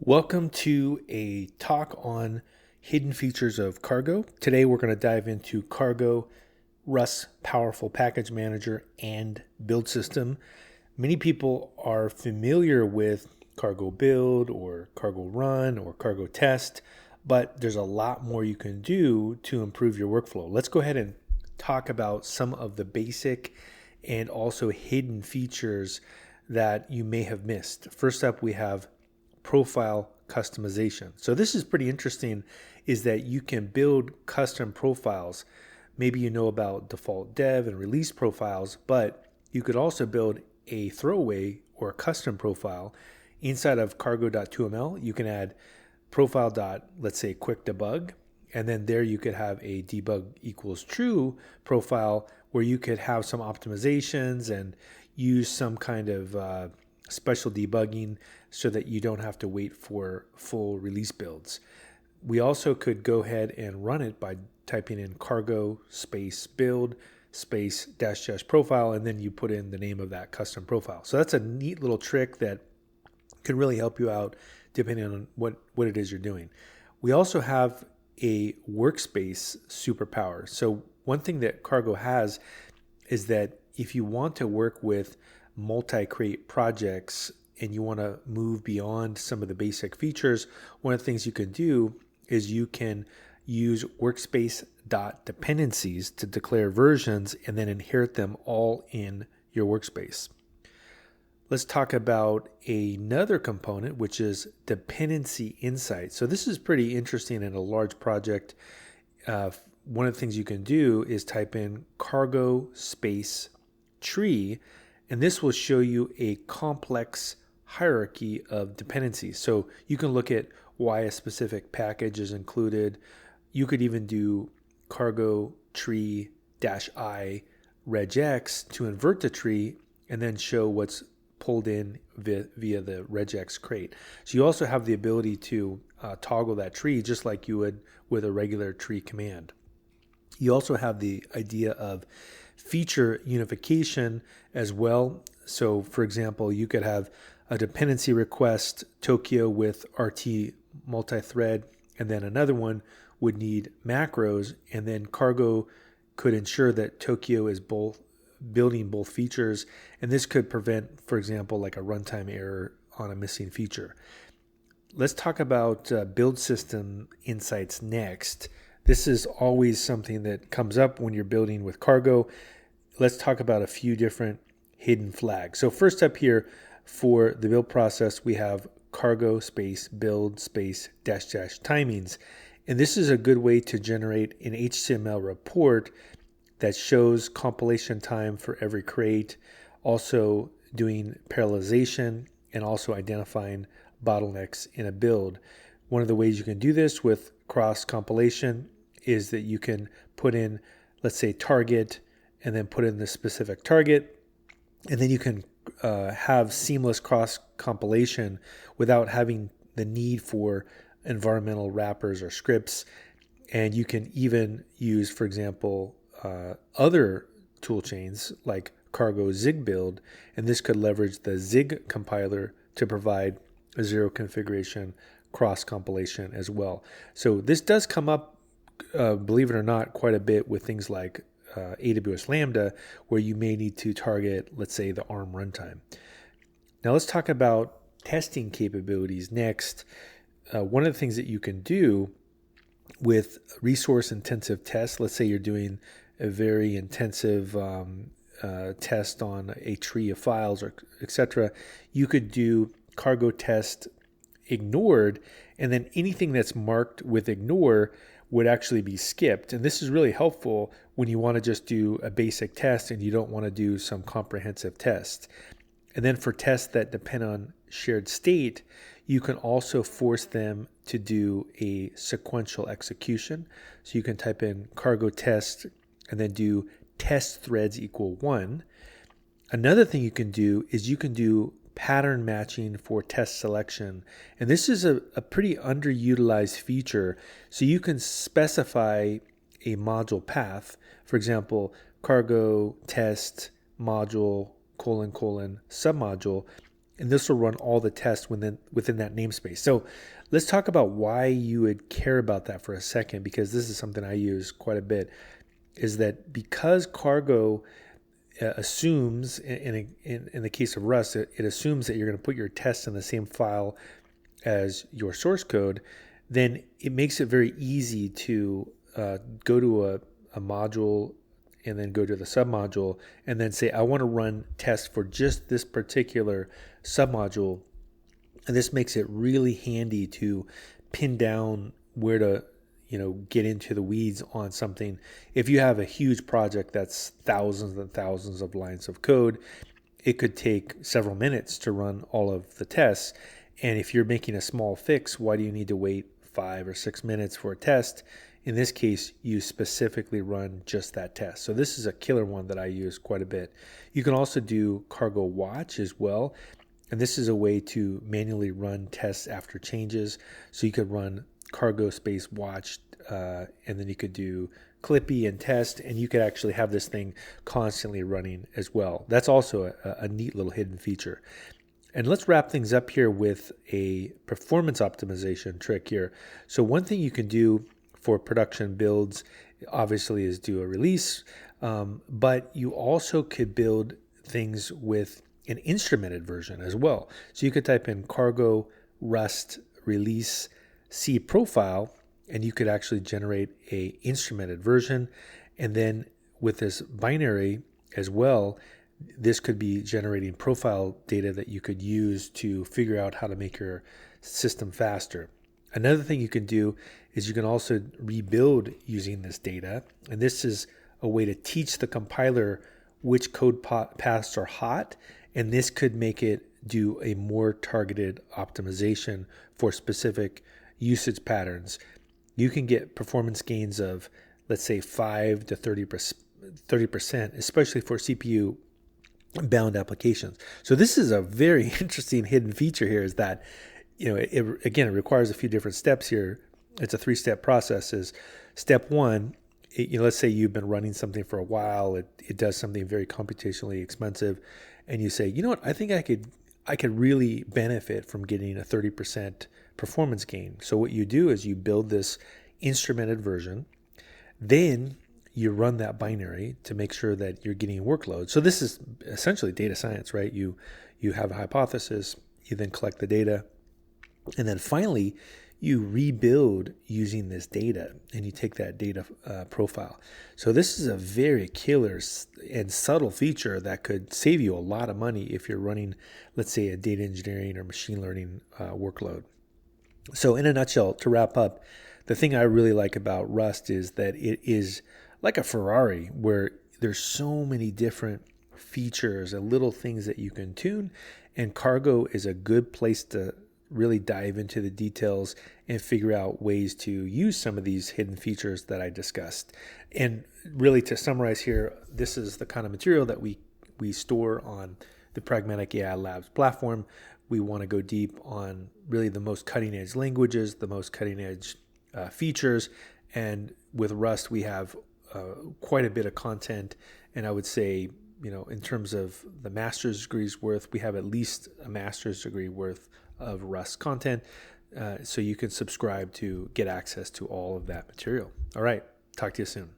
Welcome to a talk on hidden features of Cargo. Today we're going to dive into Cargo, Rust's powerful package manager, and build system. Many people are familiar with Cargo build or Cargo run or Cargo test, but there's a lot more you can do to improve your workflow. Let's go ahead and talk about some of the basic and also hidden features that you may have missed. First up, we have profile customization. So this is pretty interesting, is that you can build custom profiles. Maybe you know about default dev and release profiles, but you could also build a throwaway or a custom profile inside of cargo.toml. You can add profile. Let's say quick-debug, and then there you could have a debug equals true profile where you could have some optimizations and use some kind of special debugging so that you don't have to wait for full release builds. We also could go ahead and run it by typing in cargo space build space dash dash profile, and then you put in the name of that custom profile. So that's a neat little trick that can really help you out depending on what it is you're doing. We also have a workspace superpower. So one thing that Cargo has is that if you want to work with multi-crate projects and you want to move beyond some of the basic features, one of the things you can do is you can use workspace.dependencies to declare versions and then inherit them all in your workspace. Let's talk about another component, which is dependency insight. So this is pretty interesting in a large project. One of the things you can do is type in cargo space tree, and this will show you a complex hierarchy of dependencies. So you can look at why a specific package is included. You could even do cargo tree -i regex to invert the tree and then show what's pulled in via the regex crate. So you also have the ability to toggle that tree just like you would with a regular tree command. You also have the idea of feature unification as well. So for example, you could have a dependency request Tokyo with RT multi-thread, and then another one would need macros, and then Cargo could ensure that Tokyo is building both features, and this could prevent, for example, like a runtime error on a missing feature. Let's talk about build system insights next. This is always something that comes up when you're building with Cargo. Let's talk about a few different hidden flags. So first up here for the build process, we have cargo space build space dash dash timings. And this is a good way to generate an HTML report that shows compilation time for every crate, also doing parallelization and also identifying bottlenecks in a build. One of the ways you can do this with cross compilation is that you can put in, let's say, target, and then put in the specific target, and then you can have seamless cross compilation without having the need for environmental wrappers or scripts. And you can even use, for example, other tool chains like Cargo Zig build, and this could leverage the Zig compiler to provide a zero configuration cross compilation as well. So this does come up, believe it or not, quite a bit with things like AWS Lambda, where you may need to target, let's say, the ARM runtime. Now let's talk about testing capabilities next. One of the things that you can do with resource intensive tests, let's say you're doing a very intensive test on a tree of files or etc., you could do cargo test ignored, and then anything that's marked with ignore would actually be skipped. And this is really helpful when you want to just do a basic test and you don't want to do some comprehensive test. And then for tests that depend on shared state, you can also force them to do a sequential execution. So you can type in cargo test and then do test threads equal 1. Another thing you can do is you can do pattern matching for test selection. And this is a pretty underutilized feature. So you can specify a module path. For example, cargo test module : submodule. and this will run all the tests within that namespace. So let's talk about why you would care about that for a second, because this is something I use quite a bit, is that because Cargo assumes, in the case of Rust, it assumes that you're going to put your tests in the same file as your source code, then it makes it very easy to go to a module and then go to the submodule and then say, I want to run tests for just this particular submodule. And this makes it really handy to pin down where to get into the weeds on something. If you have a huge project that's thousands and thousands of lines of code, it could take several minutes to run all of the tests. And if you're making a small fix, why do you need to wait 5 or 6 minutes for a test? In this case, you specifically run just that test. So this is a killer one that I use quite a bit. You can also do cargo watch as well. And this is a way to manually run tests after changes. So you could run cargo space watch, and then you could do clippy and test, and you could actually have this thing constantly running as well. That's also a neat little hidden feature. And let's wrap things up here with a performance optimization trick here. So one thing you can do for production builds, obviously, is do a release, but you also could build things with an instrumented version as well. So you could type in cargo rust release Cprofile, and you could actually generate a instrumented version. And then with this binary as well, this could be generating profile data that you could use to figure out how to make your system faster. Another thing you can do is you can also rebuild using this data. And this is a way to teach the compiler which code paths are hot. And this could make it do a more targeted optimization for specific usage patterns. You can get performance gains of, let's say, 5 to 30%, especially for CPU bound applications. So this is a very interesting hidden feature here, is that, it requires a few different steps here. It's a 3-step process. Is step one, let's say you've been running something for a while, it does something very computationally expensive, and you say, you know what, I think I could really benefit from getting a 30% performance gain. So what you do is you build this instrumented version, then you run that binary to make sure that you're getting workloads. So this is essentially data science, right? You have a hypothesis, you then collect the data, and then finally you rebuild using this data, and you take that data profile. So this is a very killer and subtle feature that could save you a lot of money if you're running, let's say, a data engineering or machine learning workload. So in a nutshell, to wrap up, the thing I really like about Rust is that it is like a Ferrari, where there's so many different features and little things that you can tune, and Cargo is a good place to really dive into the details and figure out ways to use some of these hidden features that I discussed. And really, to summarize here, this is the kind of material that we store on the Pragmatic AI Labs platform. We want to go deep on really the most cutting edge languages, the most cutting edge features. And with Rust, we have quite a bit of content. And I would say, in terms of the master's degree's worth, we have at least a master's degree worth of Rust content. So you can subscribe to get access to all of that material. All right. Talk to you soon.